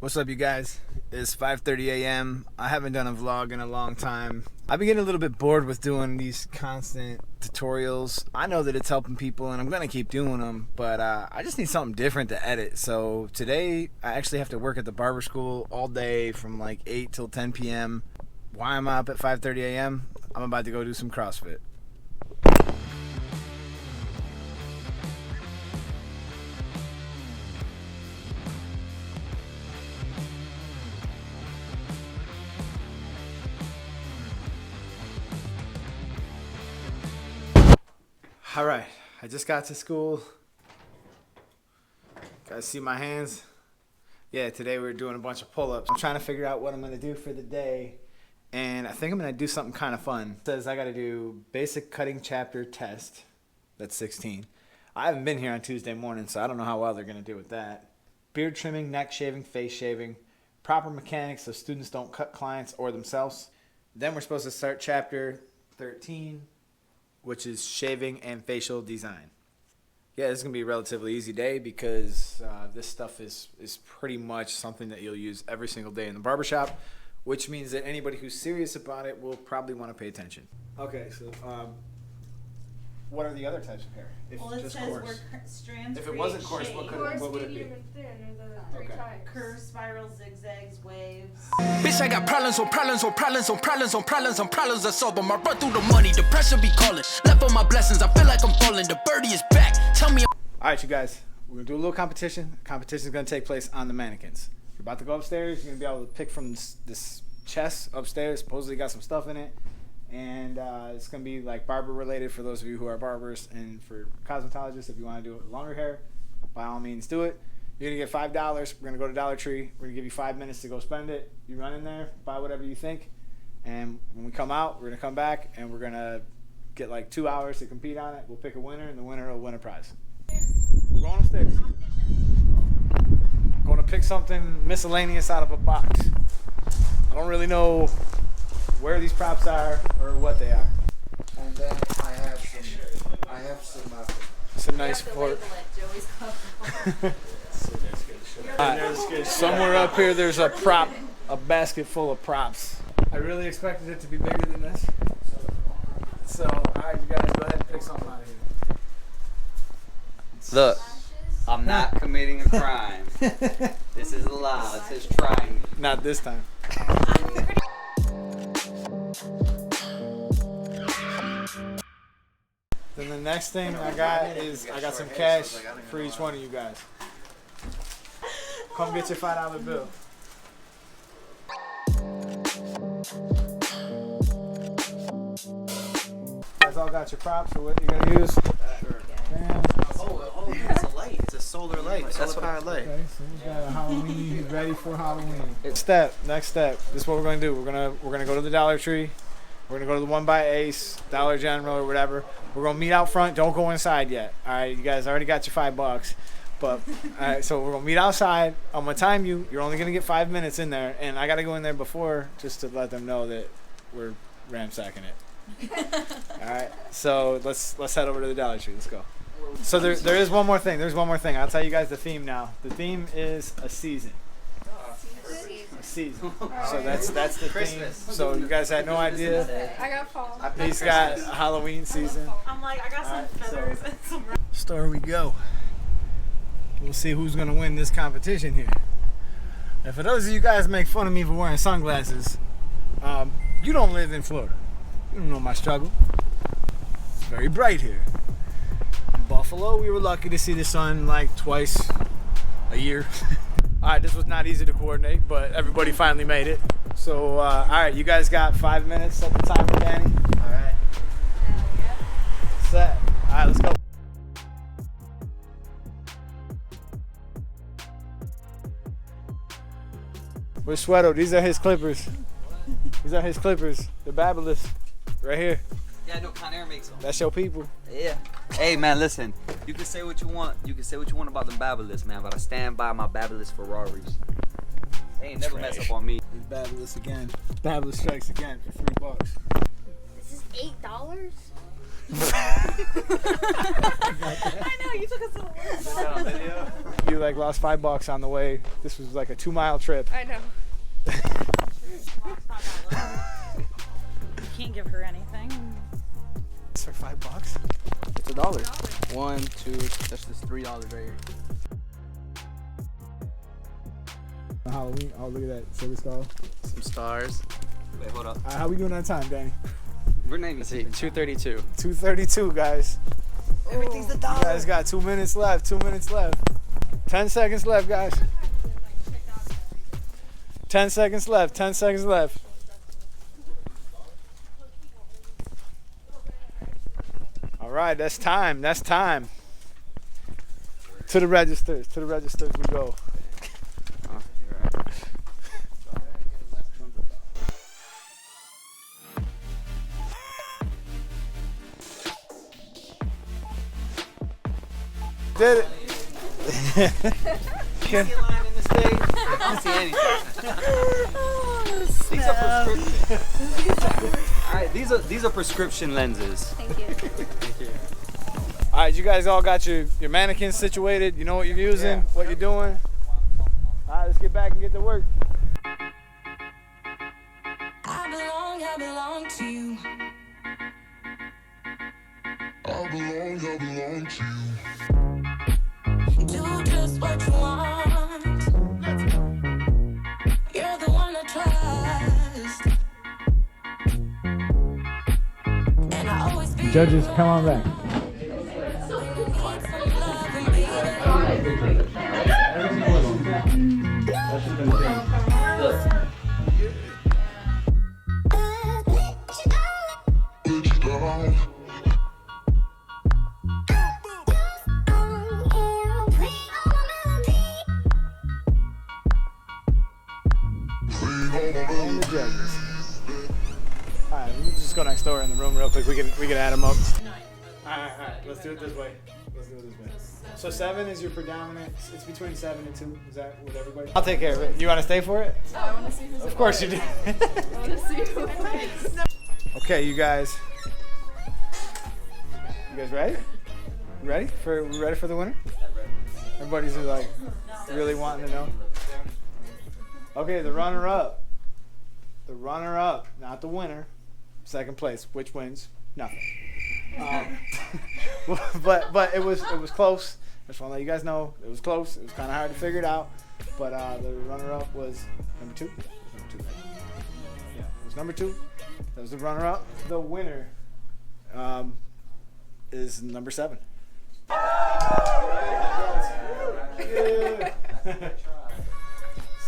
What's up, you guys? It's 5:30 a.m. I haven't done a vlog in a long time. I've been getting a little bit bored with doing these constant tutorials. I know that it's helping people and I'm gonna keep doing them, but I just need something different to edit. So today I actually have to work at the barber school all day from like 8 till 10 p.m. Why am I up at 5:30 a.m.? I'm about to go do some CrossFit. All right, I just got to school. Guys, see my hands? Yeah, today we're doing a bunch of pull-ups. I'm trying to figure out what I'm gonna do for the day, and I think I'm gonna do something kind of fun. It says I gotta do basic cutting chapter test. That's 16. I haven't been here on Tuesday morning, so I don't know how well they're gonna do with that. Beard trimming, neck shaving, face shaving, proper mechanics so students don't cut clients or themselves. Then we're supposed to start chapter 13, which is shaving and facial design. Yeah, this is going to be a relatively easy day because this stuff is pretty much something that you'll use every single day in the barbershop, which means that anybody who's serious about it will probably want to pay attention. Okay, so what are the other types of hair? Well, it says where strands if it wasn't coarse, shape. what would it be? Curves, spirals, zigzags, waves. Bitch, I got problems on problems on problems on problems on problems on problems I solve them. I run through the money, the pressure be calling. Left on my blessings, I feel like I'm falling. The birdie is back. Tell me. Alright, you guys, we're going to do a little competition. The competition is going to take place on the mannequins. You're about to go upstairs. You're going to be able to pick from this chest upstairs. Supposedly got some stuff in it. And it's going to be like barber related for those of you who are barbers, and for cosmetologists, if you want to do it with longer hair, by all means do it. You're going to get $5. We're going to go to Dollar Tree. We're going to give you 5 minutes to go spend it. You run in there, buy whatever you think, and when we come out, we're going to come back and we're going to get like 2 hours to compete on it. We'll pick a winner, and the winner will win a prize. We're going upstairs. Going to pick something miscellaneous out of a box. I don't really know where these props are or what they are. And then I have some nice support. Somewhere up here there's a basket full of props. I really expected it to be bigger than this. So, alright, you guys go ahead and pick something out of here. Look, I'm not committing a crime. This is a lie. It says trying. Not this time. Then the next thing I got is I got some cash for each one of you guys. Come get your $5 bill. You guys all got your props for what you're gonna use? Oh, it's a light. It's a solar light. Solar powered light. Okay, so we got a Halloween. He's ready for Halloween. Next step. This is what we're gonna do. We're gonna go to the Dollar Tree. We're gonna go to the One by Ace, Dollar General, or whatever. We're gonna meet out front. Don't go inside yet. All right, you guys already got your $5, but all right. So we're gonna meet outside. I'm gonna time you. You're only gonna get 5 minutes in there, and I gotta go in there before just to let them know that we're ransacking it. All right. So let's head over to the Dollar Tree. Let's go. So there is one more thing. There's one more thing. I'll tell you guys the theme now. The theme is a season. A season. So that's the Christmas theme. So you guys had no idea. I got fall. He's got a Halloween season. I'm like, I got some feathers and some. Store we go. We'll see who's gonna win this competition here. And for those of you guys who make fun of me for wearing sunglasses, you don't live in Florida. You don't know my struggle. It's very bright here. In Buffalo, we were lucky to see the sun like twice a year. Alright, this was not easy to coordinate, but everybody finally made it. So, alright, you guys got 5 minutes. Set the timer, Danny. Alright. Set. Alright, let's go. Where's Sweato? These are his clippers. These are his clippers. The Babylist. Right here. Yeah, I know Conair makes them. That's your people. Yeah. Hey, man, listen. You can say what you want. You can say what you want about them Babylist, man, but I stand by my Babylist Ferraris. They ain't never mess up on me. It's Babylist again. Babylist strikes again for $3. This is $8? I know, you took us to the worst. You like lost $5 on the way. This was like a 2-mile trip. I know. You can't give her anything. It's for $5. It's $1. 1, 2, that's just $3 right here. Halloween. Oh, look at that. Silver skull. Some stars. Wait, hold up. How we doing on time, Danny? We're naming. Let's see, 2:32. 2:32, guys. Everything's the You dollar. guys got 2 minutes left. 2 minutes left. 10 seconds left, guys. 10 seconds left. 10 seconds left. All right, that's time. That's time. To the registers. To the registers we go. Oh, you're right. Did it. See a line in the stage? I don't see anything. These are prescription. All right, these are prescription lenses. Thank you. All right, you guys all got your mannequins situated. You know what you're using, what you're doing. All right, let's get back and get to work. I belong to you. I belong to you. Do just what you want. You're the one I trust. And I always be Judges, come on back. Let you down. And the judges. All right, we can just go next door in the room real quick. We can add them up. All right. Let's do it this way. So 7 is your predominant. It's between 7 and 2. Is that with everybody? I'll take care of it. You want to stay for it? Oh, I want to see who's Of course you do. I want to see who wins. Okay, you guys. You guys ready? Ready for the winner? Everybody's like really wanting to know. Okay, the runner-up. The runner-up, not the winner. Second place. Which wins? Nothing. But it was close. I just want to let you guys know it was close. It was kind of hard to figure it out. But the runner-up was number 2. Number 2, right? Yeah, it was number 2. That was the runner-up. The winner is number 7. Yeah.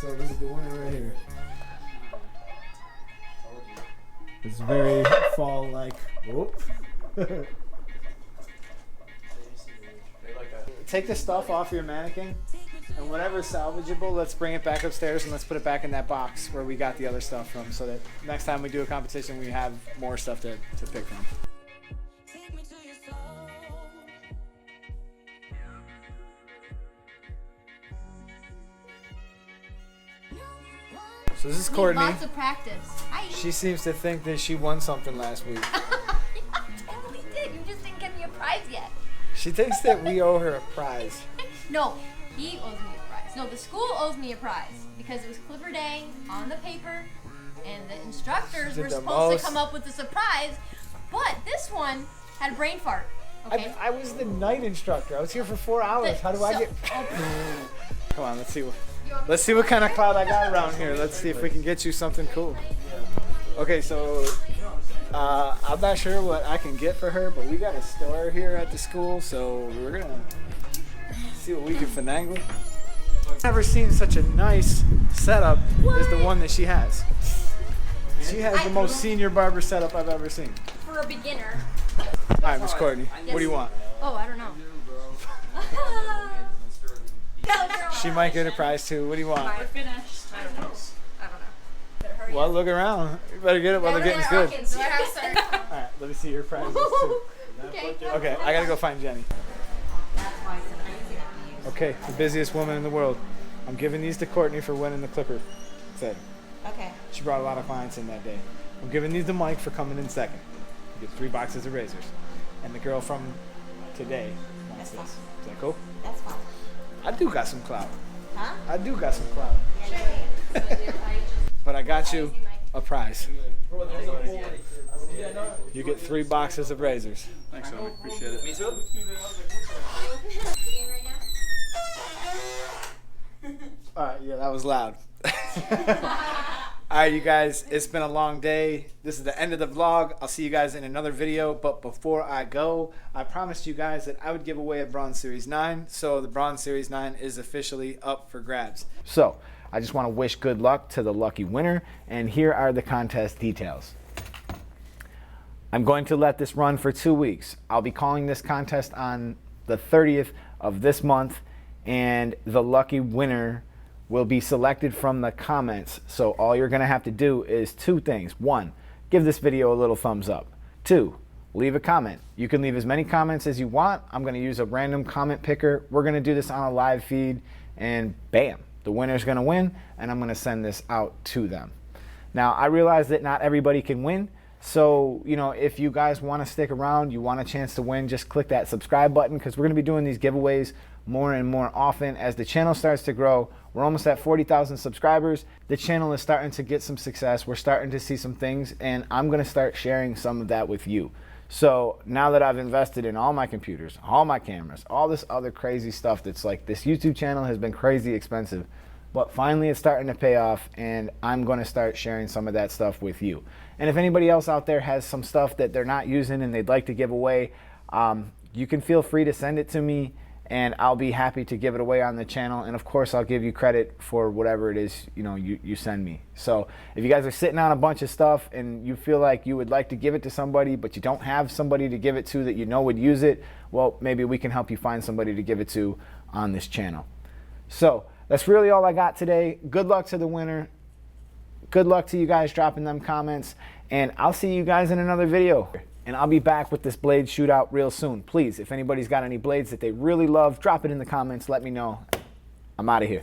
So this is the winner right here. It's very fall-like. Whoop. Take the stuff off your mannequin, and whatever's salvageable, let's bring it back upstairs and let's put it back in that box where we got the other stuff from, so that next time we do a competition, we have more stuff to pick from. Take me to your soul. So this is Courtney. Lots of practice. Hi. She seems to think that she won something last week. I totally did. You just didn't give me a prize yet. She thinks that we owe her a prize. No, he owes me a prize. No, the school owes me a prize because it was Clipper Day on the paper, and the instructors Did were the supposed most. to come up with a surprise, but this one had a brain fart. Okay. I was the night instructor. I was here for 4 hours. How do I get? Come on, let's see what kind of cloud I got around here. Let's see if we can get you something cool. Okay, so I'm not sure what I can get for her, but we got a store here at the school, so we're gonna see what we can finagle. I've never seen such a nice setup as the one that she has. She has the most senior barber setup I've ever seen. For a beginner. All right, Miss Courtney, what do you want? Oh, I don't know. She might get a prize too. What do you want? We're finished. I don't know. Better hurry Well, up. look around. You better get it while the getting's good. Okay, so I have started. All right, let me see your prizes too. Okay. Okay, I gotta go find Jenny. Okay, the busiest woman in the world. I'm giving these to Courtney for winning the Clipper thing. Okay. She brought a lot of clients in that day. I'm giving these to Mike for coming in second. You get 3 boxes of razors. and the girl from today wants this. Is that cool? That's fine. I do got some clout. Huh? I do got some clout. But I got you a prize. You get 3 boxes of razors. Thanks, homie. Appreciate it. Me too. Alright, yeah, that was loud. Alright, you guys, it's been a long day. This is the end of the vlog. I'll see you guys in another video. But before I go, I promised you guys that I would give away a Bronze Series 9. So the Bronze Series 9 is officially up for grabs. So I just want to wish good luck to the lucky winner. And here are the contest details. I'm going to let this run for 2 weeks. I'll be calling this contest on the 30th of this month. And the lucky winner will be selected from the comments. So all you're gonna have to do is 2 things. 1, give this video a little thumbs up. 2, leave a comment. You can leave as many comments as you want. I'm gonna use a random comment picker. We're gonna do this on a live feed, and bam, the winner's gonna win, and I'm gonna send this out to them. Now, I realize that not everybody can win, so if you guys wanna stick around, you want a chance to win, just click that subscribe button, because we're gonna be doing these giveaways more and more often as the channel starts to grow. We're almost at 40,000 subscribers. The channel is starting to get some success. We're starting to see some things, and I'm gonna start sharing some of that with you. So now that I've invested in all my computers, all my cameras, all this other crazy stuff that's like, this YouTube channel has been crazy expensive, but finally it's starting to pay off, and I'm gonna start sharing some of that stuff with you. And if anybody else out there has some stuff that they're not using and they'd like to give away, you can feel free to send it to me, and I'll be happy to give it away on the channel. And of course, I'll give you credit for whatever it is you send me. So if you guys are sitting on a bunch of stuff and you feel like you would like to give it to somebody, but you don't have somebody to give it to that would use it, well, maybe we can help you find somebody to give it to on this channel. So that's really all I got today. Good luck to the winner. Good luck to you guys dropping them comments, and I'll see you guys in another video. And I'll be back with this blade shootout real soon. Please, if anybody's got any blades that they really love, drop it in the comments. Let me know. I'm out of here.